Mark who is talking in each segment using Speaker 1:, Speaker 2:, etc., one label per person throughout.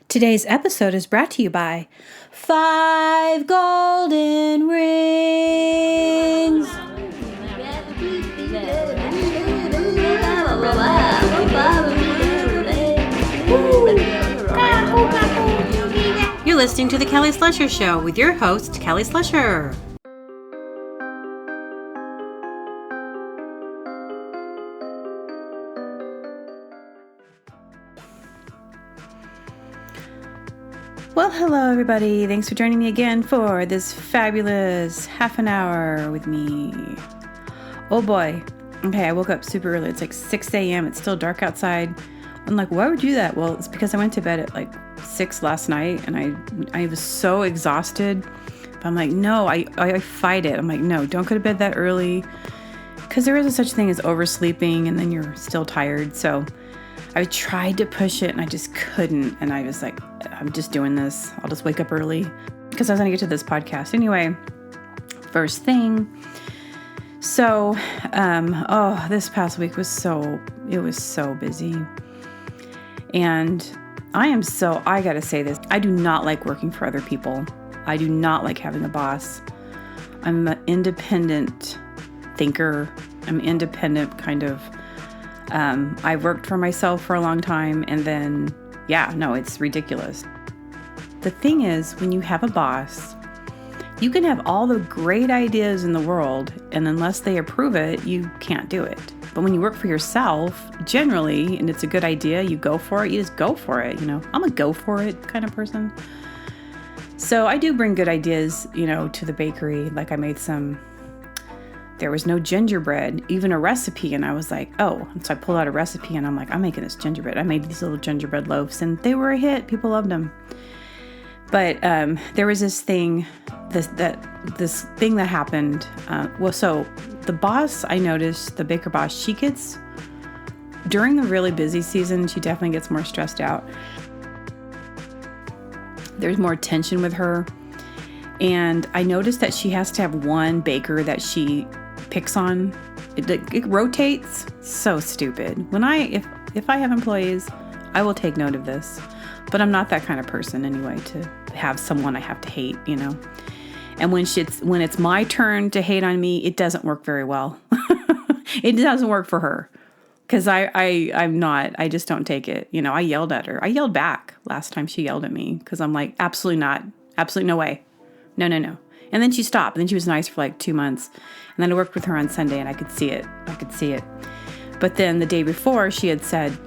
Speaker 1: Today's episode is brought to you by 5 Golden Rings. You're listening to The Kelly Slusher Show with your host, Kelly Slusher. Well, hello everybody. Thanks for joining me again for this fabulous half an hour with me. Oh boy. Okay, I woke up super early. It's like 6 a.m. It's still dark outside. I'm like, why would you do that? Well, it's because I went to bed at like 6 last night and I was so exhausted. But I'm like, no, I fight it. I'm like, no, don't go to bed that early. Because there isn't such thing as oversleeping and then you're still tired. So I tried to push it and I just couldn't. And I was like, I'm just doing this. I'll just wake up early because I was going to get to this podcast. Anyway, first thing. So, this past week was so busy. And I got to say this. I do not like working for other people. I do not like having a boss. I'm an independent thinker. I'm independent kind of. I worked for myself for a long time and then, it's ridiculous. The thing is, when you have a boss, you can have all the great ideas in the world, and unless they approve it, you can't do it. But when you work for yourself, generally, and it's a good idea, you go for it, you just go for it, I'm a go for it kind of person. So I do bring good ideas, to the bakery. Like there was no gingerbread, even a recipe. And I was like, and so I pulled out a recipe and I'm like, I'm making this gingerbread. I made these little gingerbread loaves and they were a hit. People loved them. But there was this thing, this thing that happened. So the boss, I noticed, the baker boss, she gets, during the really busy season, she definitely gets more stressed out. There's more tension with her. And I noticed that she has to have one baker that she picks on. It rotates. So stupid. If I have employees, I will take note of this. But I'm not that kind of person anyway to have someone I have to hate, And when it's my turn to hate on me, it doesn't work very well. It doesn't work for her. Because I just don't take it. I yelled at her. I yelled back last time she yelled at me because I'm like, absolutely not. Absolutely no way. No. And then she stopped. And then she was nice for like 2 months. And then I worked with her on Sunday and I could see it. But then the day before she had said,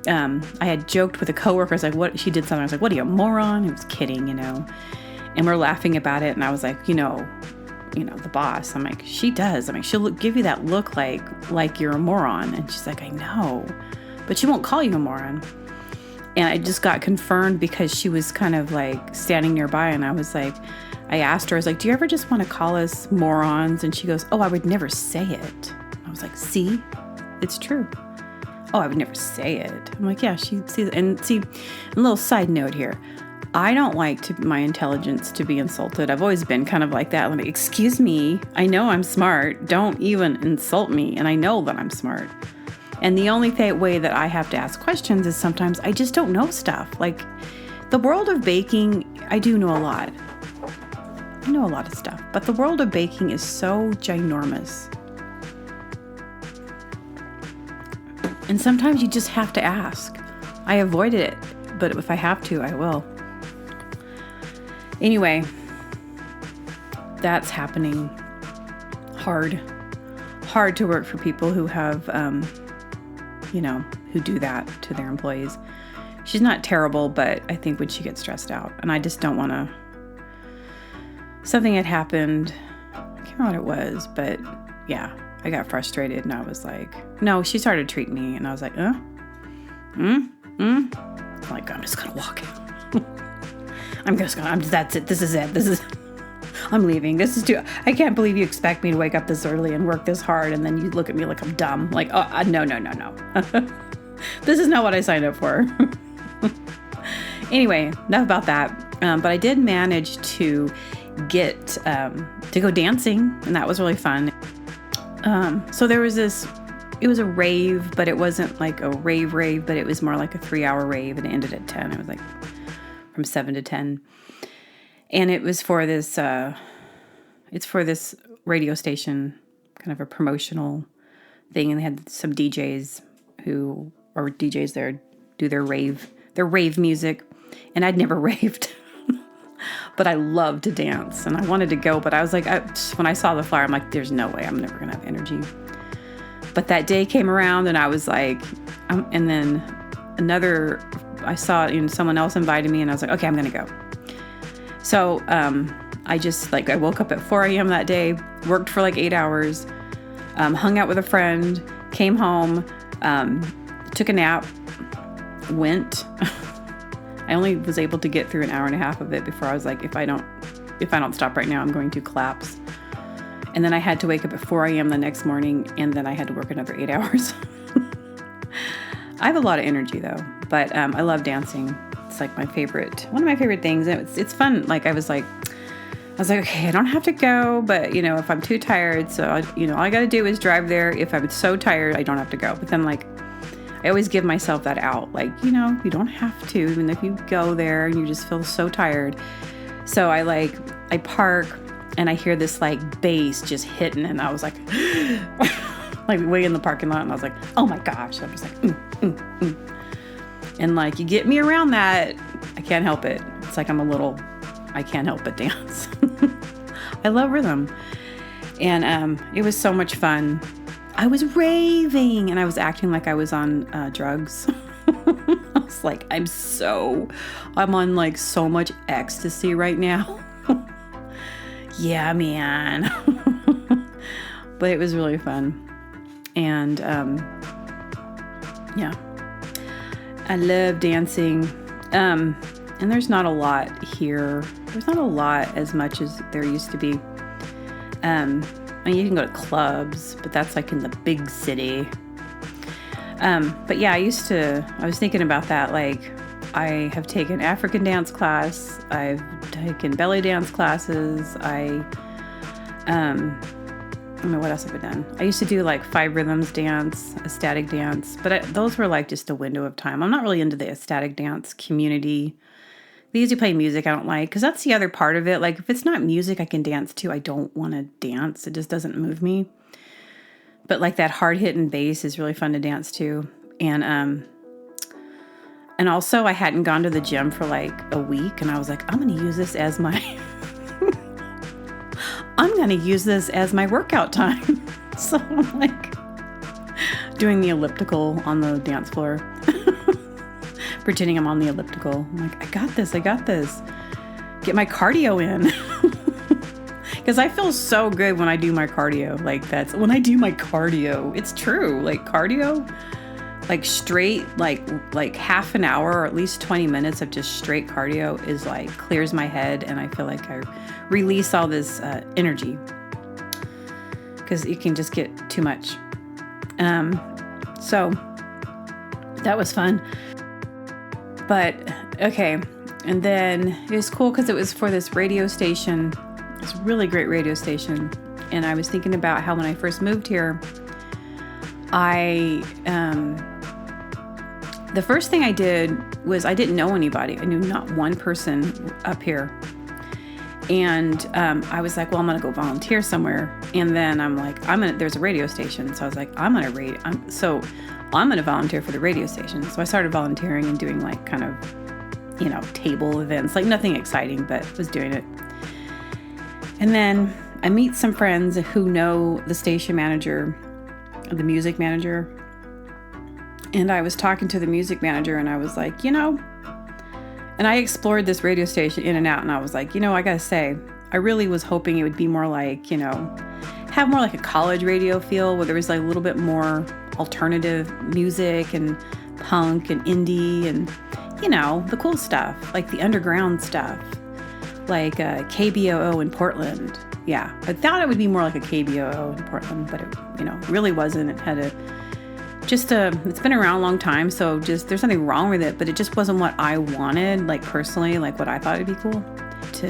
Speaker 1: I had joked with a coworker. I was like, what? She did something. I was like, what are you, a moron? I was kidding, And we're laughing about it. And I was like, the boss. I'm like, she does. I mean, she'll give you that look like you're a moron. And she's like, I know. But she won't call you a moron. And I just got confirmed because she was kind of like standing nearby. And I asked her, I was like, do you ever just want to call us morons? And she goes, oh, I would never say it. I was like, see, it's true. Oh, I would never say it. I'm like, yeah, she sees it. And see, a little side note here. I don't like my intelligence to be insulted. I've always been kind of like that. I'm like, excuse me, I know I'm smart. Don't even insult me. And I know that I'm smart. And the only way that I have to ask questions is sometimes I just don't know stuff. Like the world of baking, I do know a lot. I know a lot of stuff, but the world of baking is so ginormous. And sometimes you just have to ask. I avoided it, but if I have to, I will. Anyway, that's happening. Hard to work for people who have, who do that to their employees. She's not terrible, but I think when she gets stressed out, and I just don't want to. Something had happened. I can't remember what it was, but yeah, I got frustrated and I was like, no, she started treating me and I was like, Like, I'm just going to walk out. That's it. This is, I'm leaving. This is too, I can't believe you expect me to wake up this early and work this hard. And then you look at me like I'm dumb. Like, no. This is not what I signed up for. Anyway, enough about that. But I did manage to get to go dancing, and that was really fun. So there was it was a rave, but it wasn't like a rave, but it was more like a 3-hour rave, and it ended at 10. It was like from 7 to 10. And it was for this, it's for this radio station, kind of a promotional thing. And they had some DJs there do their rave music. And I'd never raved, but I love to dance and I wanted to go. But I was like, when I saw the flyer, I'm like, there's no way I'm never going to have energy. But that day came around and I was like, and then I saw it and someone else invited me and I was like, okay, I'm going to go. So I woke up at 4 a.m. that day, worked for like 8 hours, hung out with a friend, came home, took a nap, went. I only was able to get through an hour and a half of it before I was like, if I don't stop right now, I'm going to collapse. And then I had to wake up at 4 a.m. the next morning, and then I had to work another 8 hours. I have a lot of energy though, but I love dancing. It's like one of my favorite things. It's fun. Like I was like, okay, I don't have to go, but if I'm too tired, so all I got to do is drive there. If I'm so tired, I don't have to go. But then like, I always give myself that out. Like, you don't have to, even if you go there and you just feel so tired. So I park and I hear this like bass just hitting, and I was like, like way in the parking lot, and I was like, oh my gosh. I'm just like, And like, you get me around that, I can't help it. It's like I can't help but dance. I love rhythm. And it was so much fun. I was raving and I was acting like I was on drugs. I was like, I'm on like so much ecstasy right now. Yeah, man. But it was really fun. And yeah, I love dancing. And there's not a lot here. There's not a lot as much as there used to be. You can go to clubs, but that's like in the big city. But yeah, I was thinking about that. Like, I have taken African dance class. I've taken belly dance classes. I don't know what else have I done. I used to do like 5 rhythms dance, ecstatic dance, but those were like just a window of time. I'm not really into the ecstatic dance community. They usually play music I don't like, because that's the other part of it. Like, if it's not music I can dance to, I don't want to dance. It just doesn't move me. But like that hard-hitting bass is really fun to dance to. And also I hadn't gone to the gym for like a week, and I was like, I'm going to use this as my workout time. So I'm like doing the elliptical on the dance floor. Pretending I'm on the elliptical. I'm like, I got this. Get my cardio in. Because I feel so good when I do my cardio. Like, that's when I do my cardio. It's true. Like, cardio, like straight, like half an hour or at least 20 minutes of just straight cardio is like clears my head, and I feel like I release all this energy. Because it can just get too much. So that was fun. But, okay, and then it was cool because it was for this radio station, this really great radio station, and I was thinking about how when I first moved here, the first thing I did was I didn't know anybody. I knew not one person up here, and I was like, well, I'm going to go volunteer somewhere, and then I'm like, there's a radio station, so I was like, I'm going to volunteer for the radio station. So I started volunteering and doing like kind of, table events, like nothing exciting, but was doing it. And then I meet some friends who know the station manager, the music manager. And I was talking to the music manager, and I was like, and I explored this radio station in and out, and I was like, I gotta say, I really was hoping it would be more like, have more like a college radio feel, where there was like a little bit more alternative music and punk and indie and, the cool stuff, like the underground stuff, like KBOO in Portland. Yeah, I thought it would be more like a KBOO in Portland, but it, really wasn't. It had it's been around a long time, so just there's nothing wrong with it, but it just wasn't what I wanted, like personally, like what I thought would be cool.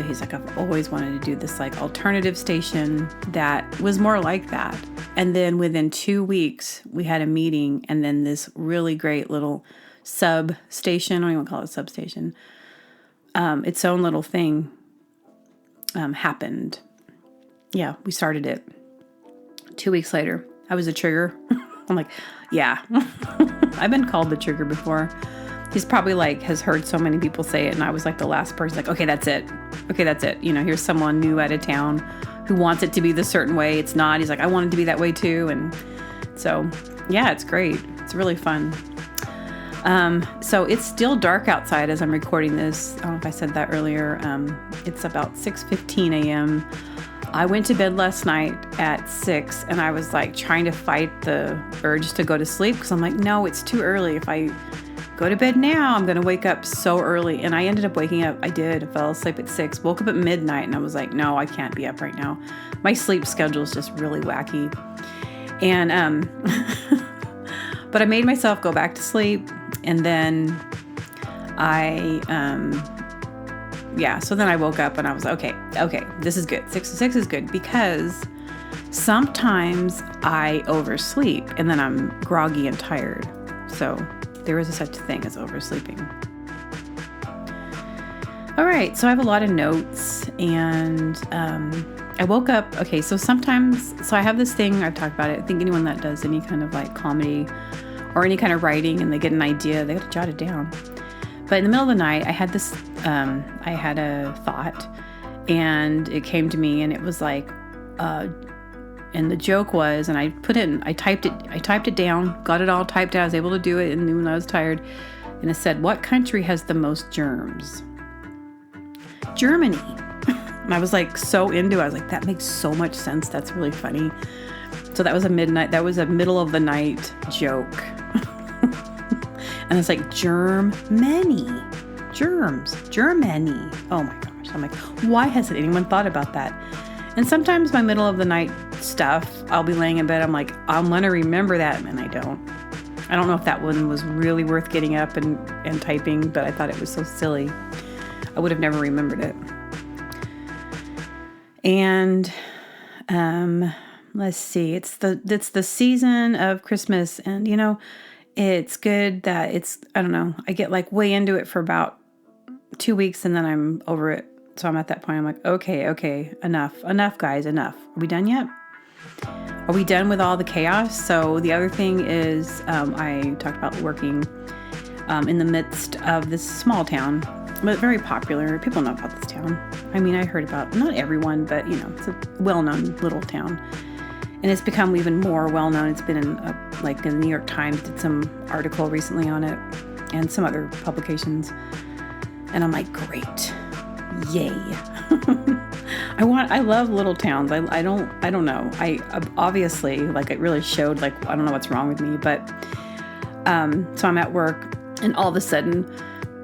Speaker 1: He's like, I've always wanted to do this like alternative station that was more like that. And then within 2 weeks, we had a meeting, and then this really great little substation, I don't even call it a substation, its own little thing happened. Yeah, we started it. 2 weeks later, I was a trigger. I'm like, yeah. I've been called the trigger before. He's probably has heard so many people say it, and I was the last person. Okay, that's it. Okay, that's it. Here's someone new out of town who wants it to be the certain way. It's not. He's like, I want it to be that way too. And so, yeah, it's great. It's really fun. So it's still dark outside as I'm recording this. I don't know if I said that earlier. It's about 6:15 a.m. I went to bed last night at 6, and I was trying to fight the urge to go to sleep because I'm like, no, it's too early. If I go to bed now, I'm going to wake up so early. And I ended up waking up. I fell asleep at 6, woke up at midnight, and I was like, no, I can't be up right now. My sleep schedule is just really wacky. And, but I made myself go back to sleep. And then so then I woke up and I was okay, this is good. 6 to 6 is good because sometimes I oversleep and then I'm groggy and tired. So there is such a thing as oversleeping. All right, so I have a lot of notes and I woke up. Okay, so I have this thing, I've talked about it. I think anyone that does any kind of comedy or any kind of writing and they get an idea, they got to jot it down. But in the middle of the night, I had this, I had a thought and it came to me and it was and the joke was, and I typed it down, got it all typed out. I was able to do it and when I was tired. And it said, what country has the most germs? Germany. And I was so into it. I was like, that makes so much sense. That's really funny. So that was a middle of the night joke. And it's Germany. Germs. Germany. Oh my gosh. I'm like, why hasn't anyone thought about that? And sometimes my middle of the night stuff, I'll be laying in bed. I'm like, I'm going to remember that. And I don't. I don't know if that one was really worth getting up and typing, but I thought it was so silly. I would have never remembered it. And let's see. It's the season of Christmas. And, it's good that I don't know, I get way into it for about 2 weeks and then I'm over it. So I'm at that point, I'm like, okay, enough, guys, enough. Are we done yet? Are we done with all the chaos? So the other thing is, I talked about working in the midst of this small town, but very popular. People know about this town. I mean, I heard about, not everyone, but it's a well-known little town. And it's become even more well-known. It's been in the New York Times did some article recently on it and some other publications. And I'm like, great. Yay. I love little towns. I don't know. I obviously, it really showed, I don't know what's wrong with me, but, so I'm at work and all of a sudden,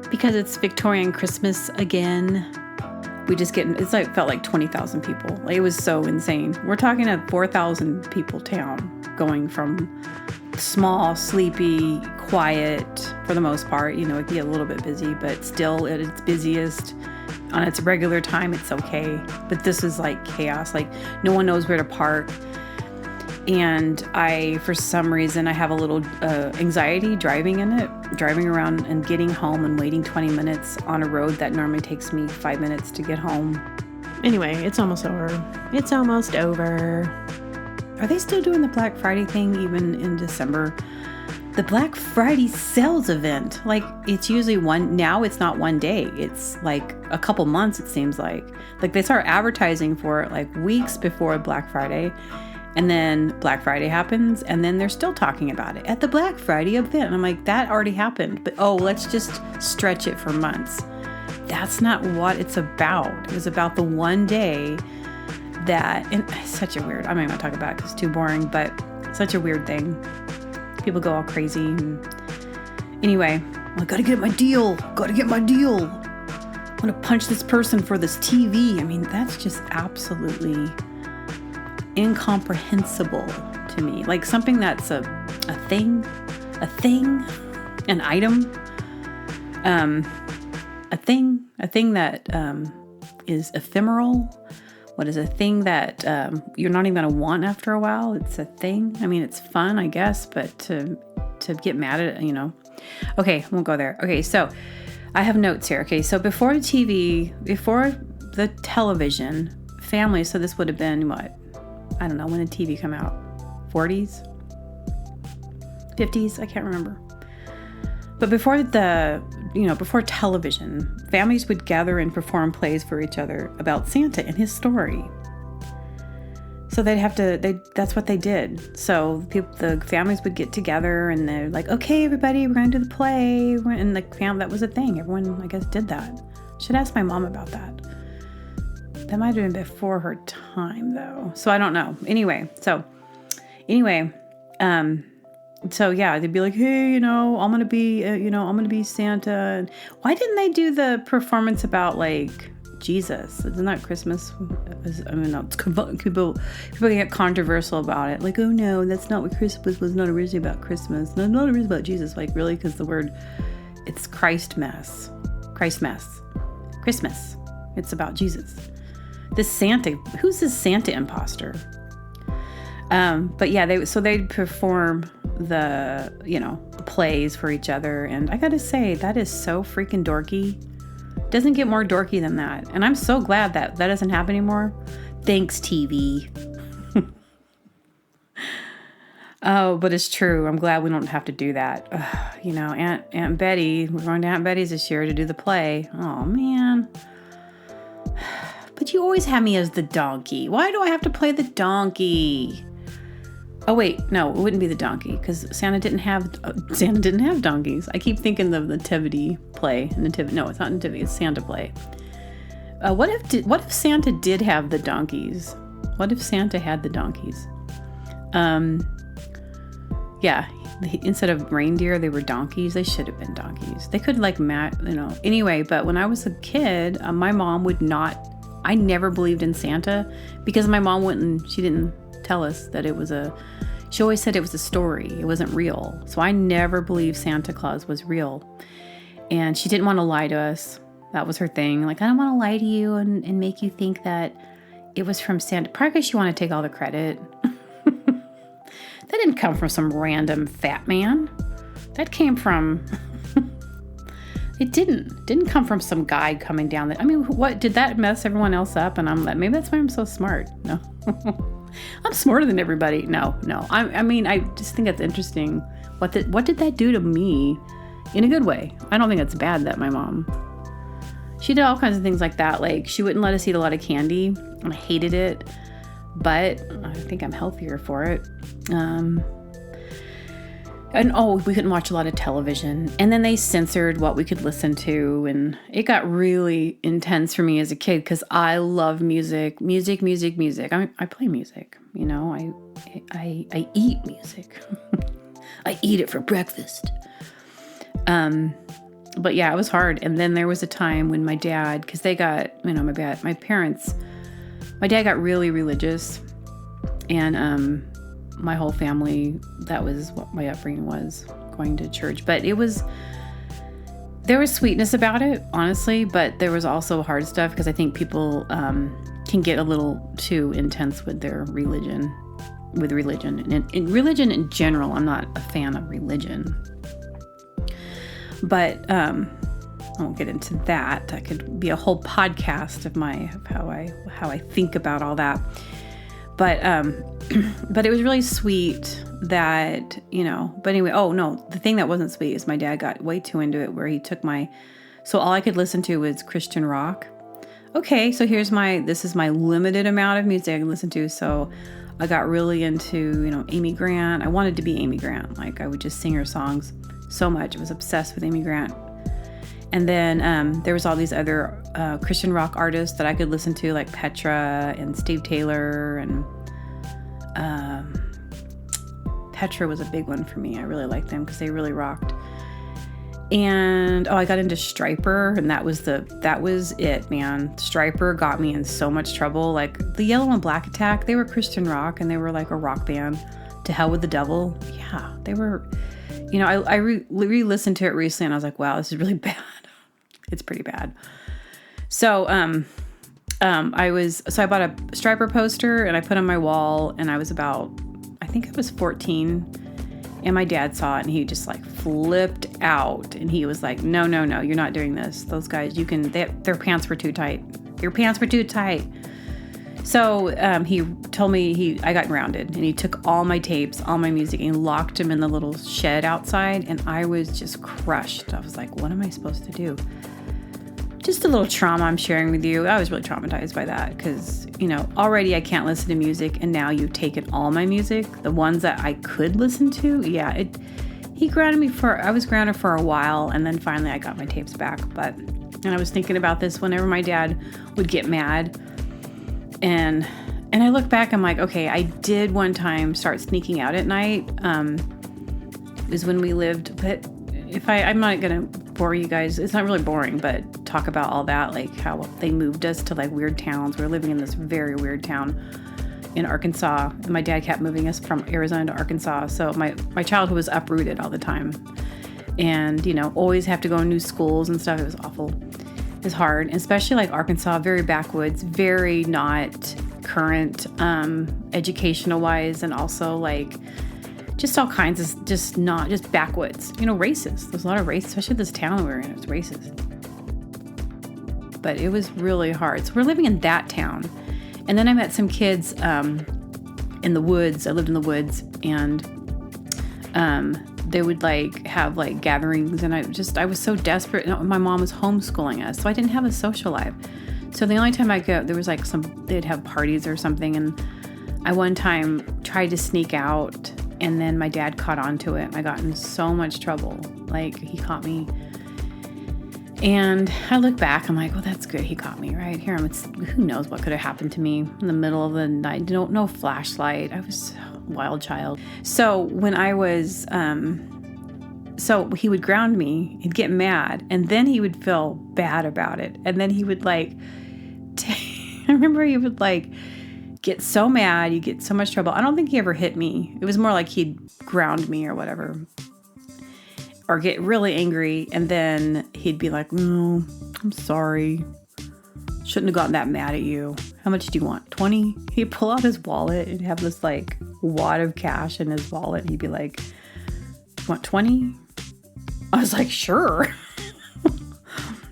Speaker 1: because it's Victorian Christmas again, we just felt like 20,000 people. It was so insane. We're talking a 4,000 people town going from small, sleepy, quiet for the most part. It can get a little bit busy, but still at its busiest on its regular time, it's okay. But this is chaos. No one knows where to park. And for some reason, I have a little anxiety driving around and getting home and waiting 20 minutes on a road that normally takes me 5 minutes to get home. Anyway, it's almost over. It's almost over. Are they still doing the Black Friday thing even in December? The Black Friday sales event, it's usually now it's not one day. It's a couple months, it seems like. They start advertising for it weeks before Black Friday. And then Black Friday happens, and then they're still talking about it at the Black Friday event. And I'm like, that already happened. But, let's just stretch it for months. That's not what it's about. It was about the one day that, and it's such a weird, I'm not even going to talk about it because it's too boring, but such a weird thing. People go all crazy. And anyway, I got to get my deal. I'm going to punch this person for this TV. I mean, that's just absolutely incomprehensible to me. Something that's a thing, an item, a thing that is ephemeral. What is a thing that you're not even going to want after a while? It's a thing. I mean, it's fun, I guess, but to get mad at it, Okay, won't go there. Okay, so I have notes here. Okay, so before the television, families, so this would have been what? I don't know, when did TV come out? 40s? 50s? I can't remember. But before television, families would gather and perform plays for each other about Santa and his story. So that's what they did. So the families would get together and they're like, okay, everybody, we're going to do the play. And that was a thing. Everyone, I guess, did that. Should ask my mom about that. That might have been before her time, though. So I don't know. So yeah, they'd be like, hey, I'm going to be Santa. And why didn't they do the performance about like Jesus? Isn't that Christmas? People get controversial about it. Like, oh no, that's not what Christmas was, not originally about Christmas. No, not originally about Jesus. Like, really? Because the word, it's Christmas. It's about Jesus. This Santa, who's this Santa imposter? But yeah, they'd perform the plays for each other. And I got to say, that is so freaking dorky. Doesn't get more dorky than that. And I'm so glad that doesn't happen anymore. Thanks, TV. Oh, but it's true. I'm glad we don't have to do that. Aunt Betty, we're going to Aunt Betty's this year to do the play. Oh, man. But you always have me as the donkey. Why do I have to play the donkey? Oh, wait. No, it wouldn't be the donkey because Santa didn't have donkeys. I keep thinking of the Nativity play. No, it's not Nativity. It's Santa play. What if Santa did have the donkeys? What if Santa had the donkeys? Yeah. Instead of reindeer, they were donkeys. They should have been donkeys. They could Anyway, but when I was a kid, my mom would not. I never believed in Santa because my mom she didn't tell us that it was she always said it was a story. It wasn't real. So I never believed Santa Claus was real. And she didn't want to lie to us. That was her thing. Like, I don't want to lie to you and make you think that it was from Santa. Probably because she wanted to take all the credit. That didn't come from some random fat man. That came from... It didn't come from some guy coming down. What did that mess everyone else up? And I'm like, maybe that's why I'm so smart. No, I'm smarter than everybody. No. I just think that's interesting. What did that do to me in a good way? I don't think it's bad that my mom, she did all kinds of things like that. Like she wouldn't let us eat a lot of candy and I hated it, but I think I'm healthier for it. We couldn't watch a lot of television. And then they censored what we could listen to. And it got really intense for me as a kid because I love music. I play music, I eat music. I eat it for breakfast. But yeah, it was hard. And then there was a time when my dad, because they got, my dad got really religious. And, my whole family, that was what my upbringing was, going to church. But there was sweetness about it, honestly, but there was also hard stuff because I think people can get a little too intense with their religion. And in religion in general, I'm not a fan of religion. But I won't get into that. That could be a whole podcast of how I think about all that. But it was really sweet that, but anyway, the thing that wasn't sweet is my dad got way too into it where he took so all I could listen to was Christian rock. Okay, so this is my limited amount of music I can listen to. So I got really into, Amy Grant. I wanted to be Amy Grant. Like I would just sing her songs so much. I was obsessed with Amy Grant. And then there was all these other Christian rock artists that I could listen to, like Petra and Steve Taylor. And Petra was a big one for me. I really liked them because they really rocked. And I got into Striper, and that was it, man. Striper got me in so much trouble. Like the Yellow and Black Attack, they were Christian rock, and they were like a rock band. To Hell with the Devil, yeah, they were. I re-listened to it recently, and I was like, wow, this is really bad. It's pretty bad. So, I bought a Striper poster and I put on my wall, and I think I was 14, And my dad saw it and he just like flipped out. And he was like, no, you're not doing this. Those guys, their pants were too tight. Your pants were too tight. So he told me I got grounded, and he took all my tapes, all my music, and he locked them in the little shed outside. And I was just crushed. I was like, what am I supposed to do? Just a little trauma I'm sharing with you. I was really traumatized by that because, already I can't listen to music, and now you've taken all my music, the ones that I could listen to. Yeah, I was grounded for a while, and then finally I got my tapes back. And I was thinking about this whenever my dad would get mad, and I look back, I'm like, okay, I did one time start sneaking out at night. It was when we lived, but I'm not going to bore you guys. It's not really boring, but talk about all that, like how they moved us to like weird towns. We were living in this very weird town in Arkansas. And my dad kept moving us from Arizona to Arkansas. So my childhood was uprooted all the time. And, always have to go to new schools and stuff. It was awful. It was hard, especially like Arkansas, very backwoods, very not current educational wise, and also like just all kinds of just backwoods, racist. There's a lot of race, especially this town we're in. It's racist. But it was really hard. So we're living in that town. And then I met some kids in the woods. I lived in the woods, and they would like have like gatherings, and I was so desperate. My mom was homeschooling us, so I didn't have a social life. So the only time I go, there was like they'd have parties or something, and I one time tried to sneak out, and then my dad caught on to it, and I got in so much trouble. Like, he caught me. And I look back, I'm like, well, that's good. He caught me, right? Here, who knows what could have happened to me in the middle of the night. No flashlight. I was a wild child. So when I was, so he would ground me, he'd get mad, and then he would feel bad about it. And then he would like, I remember he would like get so mad, you get so much trouble. I don't think he ever hit me. It was more like he'd ground me or whatever, or get really angry. And then he'd be like, no, I'm sorry. Shouldn't have gotten that mad at you. How much do you want? 20? He'd pull out his wallet and have this like wad of cash in his wallet. And he'd be like, you want 20? I was like, sure.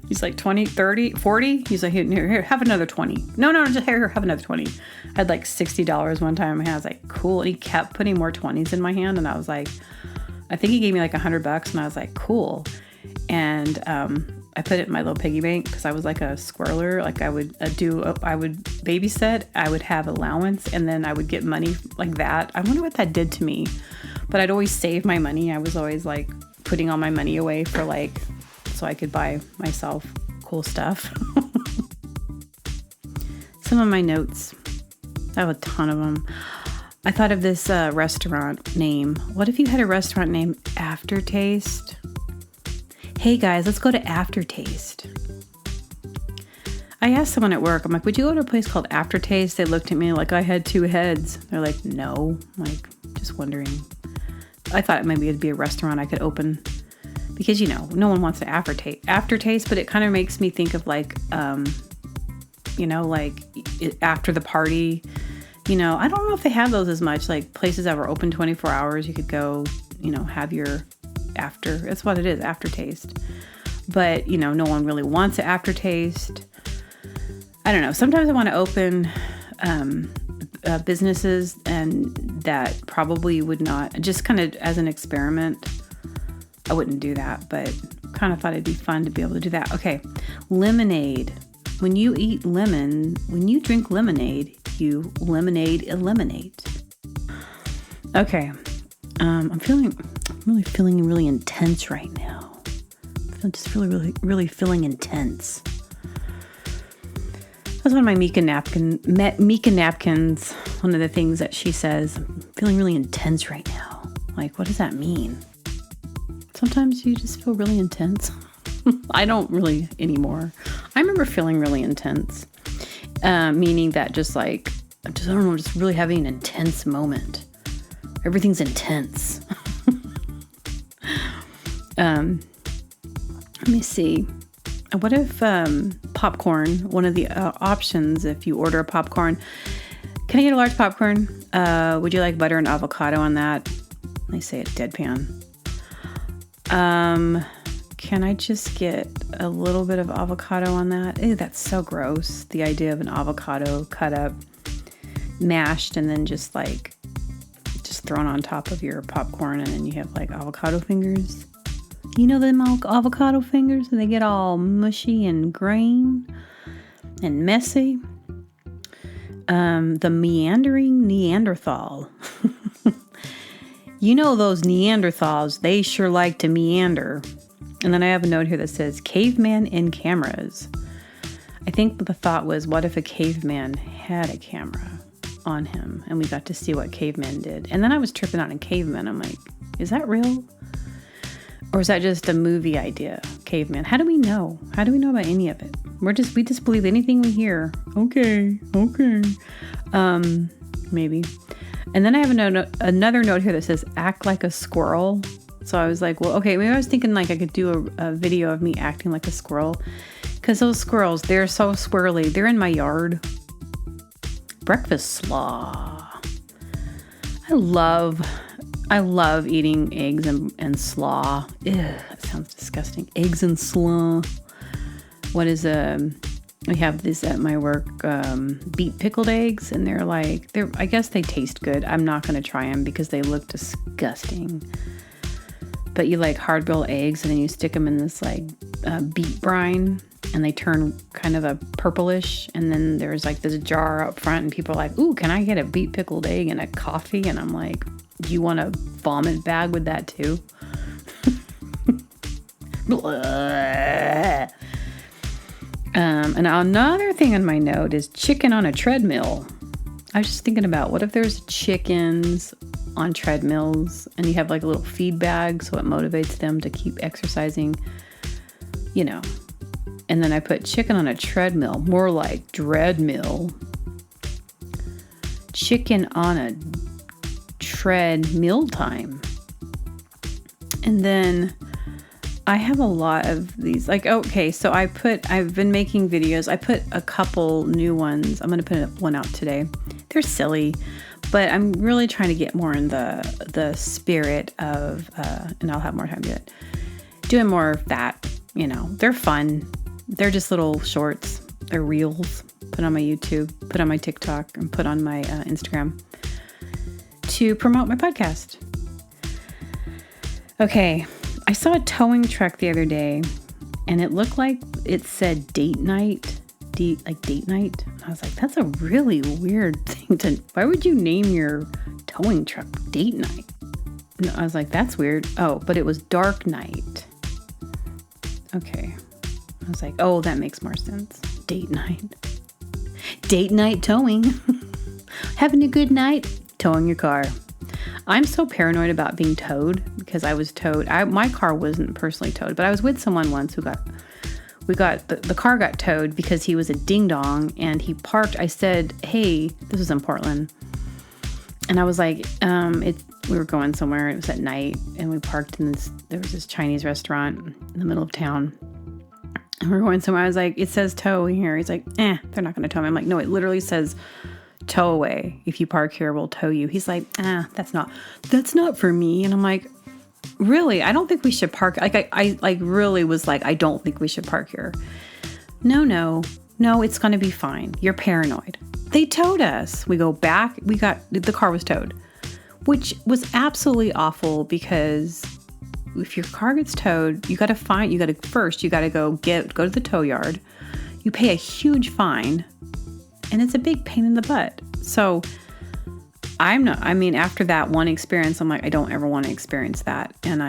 Speaker 1: He's like, 20, 30, 40? He's like, here, have another 20. No, just here, have another 20. I had like $60 one time in my hand. I was like, cool. And he kept putting more 20s in my hand. And I was like, I think he gave me like $100, and I was like, cool. And I put it in my little piggy bank because I was like a squirreler. Like I would babysit, I would have allowance, and then I would get money like that. I wonder what that did to me. But I'd always save my money. I was always like putting all my money away for like, so I could buy myself cool stuff. Some of my notes, I have a ton of them. I thought of this restaurant name. What if you had a restaurant named Aftertaste? Hey guys, let's go to Aftertaste. I asked someone at work, I'm like, would you go to a place called Aftertaste? They looked at me like I had two heads. They're like, no. I'm like, just wondering. I thought maybe it'd be a restaurant I could open. Because, no one wants to aftertaste, but it kind of makes me think of like, like after the party. I don't know if they have those as much, like places that were open 24 hours. You could go, have your after. That's what it is, aftertaste. But, no one really wants an aftertaste. I don't know. Sometimes I want to open businesses and that probably would not, just kind of as an experiment. I wouldn't do that, but kind of thought it'd be fun to be able to do that. Okay. Lemonade. When you drink lemonade, you eliminate. Okay. I'm really feeling intense right now. I'm just really feeling intense. That's one of my Mika napkins. One of the things that she says, I'm feeling really intense right now. Like, what does that mean? Sometimes you just feel really intense. I don't really anymore. I remember feeling really intense, meaning that just really having an intense moment. Everything's intense. Let me see. What if popcorn, one of the options, if you order a popcorn, can I get a large popcorn? Would you like butter and avocado on that? I say it deadpan. Can I just get a little bit of avocado on that? Ew, that's so gross. The idea of an avocado cut up, mashed, and then just thrown on top of your popcorn, and then you have like avocado fingers. You know them avocado fingers? They get all mushy and green and messy. The meandering Neanderthal. You know those Neanderthals, they sure like to meander. And then I have a note here that says, caveman in cameras. I think the thought was, what if a caveman had a camera on him and we got to see what cavemen did? And then I was tripping out on cavemen. I'm like, is that real? Or is that just a movie idea, caveman? How do we know? How do we know about any of it? We just believe anything we hear. Okay. Maybe. And then I have another note here that says, act like a squirrel. So I was like, well, okay, maybe I was thinking like I could do a video of me acting like a squirrel. Because those squirrels, they're so squirrely. They're in my yard. Breakfast slaw. I love eating eggs and slaw. Ew, that sounds disgusting. Eggs and slaw. What is we have this at my work, beet pickled eggs, and I guess they taste good. I'm not going to try them because they look disgusting. But you like hard-boiled eggs, and then you stick them in this beet brine, and they turn kind of a purplish, and then there's this jar up front, and people are like, ooh, can I get a beet pickled egg and a coffee? And I'm like, do you want a vomit bag with that too? And another thing on my note is chicken on a treadmill. I was just thinking about, what if there's chickens on treadmills and you have a little feed bag so it motivates them to keep exercising, And then I put chicken on a treadmill, more like dreadmill. Chicken on a treadmill time. And then I have a lot of these, so I've been making videos. I put a couple new ones. I'm going to put one out today. They're silly, but I'm really trying to get more in the spirit of, and I'll have more time to do it, doing more of that, they're fun. They're just little shorts. They're reels. Put on my YouTube, put on my TikTok, and put on my Instagram to promote my podcast. Okay. I saw a towing truck the other day, and it looked like it said date night. Date night. And I was like, that's a really weird thing why would you name your towing truck date night? And I was like, that's weird. Oh, but it was dark night. Okay. I was like, oh, that makes more sense. Date night. Date night towing. Having a good night, towing your car. I'm so paranoid about being towed because I was towed. My car wasn't personally towed, but I was with someone once who the car got towed because he was a ding dong and he parked. I said, hey, this was in Portland. And I was like, we were going somewhere. It was at night and we parked there was this Chinese restaurant in the middle of town. And we're going somewhere. I was like, it says tow here. He's like, they're not going to tow me. I'm like, no, it literally says tow away. If you park here, we'll tow you. He's like, that's not for me. And I'm like, really? I don't think we should park. I really was like, I don't think we should park here. No, it's going to be fine. You're paranoid. They towed us. We go back. The car was towed, which was absolutely awful because if your car gets towed, you got to go to the tow yard. You pay a huge fine. And it's a big pain in the butt. So after that one experience, I'm like, I don't ever want to experience that. And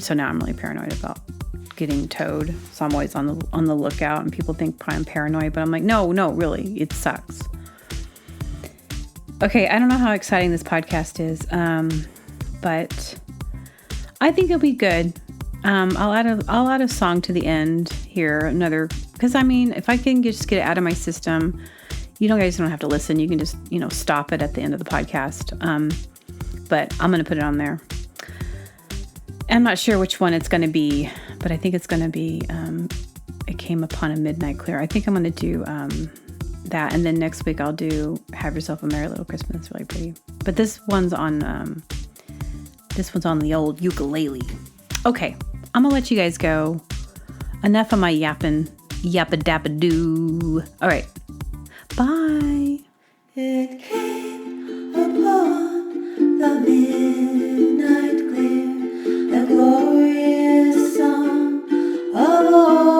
Speaker 1: so now I'm really paranoid about getting towed. So I'm always on the lookout, and people think I'm paranoid, but I'm like, no, really, it sucks. Okay, I don't know how exciting this podcast is, but I think it'll be good. I'll add a song to the end here, because if I can just get it out of my system, you guys don't have to listen. You can just, stop it at the end of the podcast. But I'm going to put it on there. I'm not sure which one it's going to be, but I think it's going to be, It Came Upon a Midnight Clear. I think I'm going to do, that. And then next week I'll do Have Yourself a Merry Little Christmas. Really pretty. But this one's on the old ukulele. Okay, I'm gonna let you guys go. Enough of my yapping, yappa dappa doo. All right, bye. It came upon the midnight clear, the glorious song of all.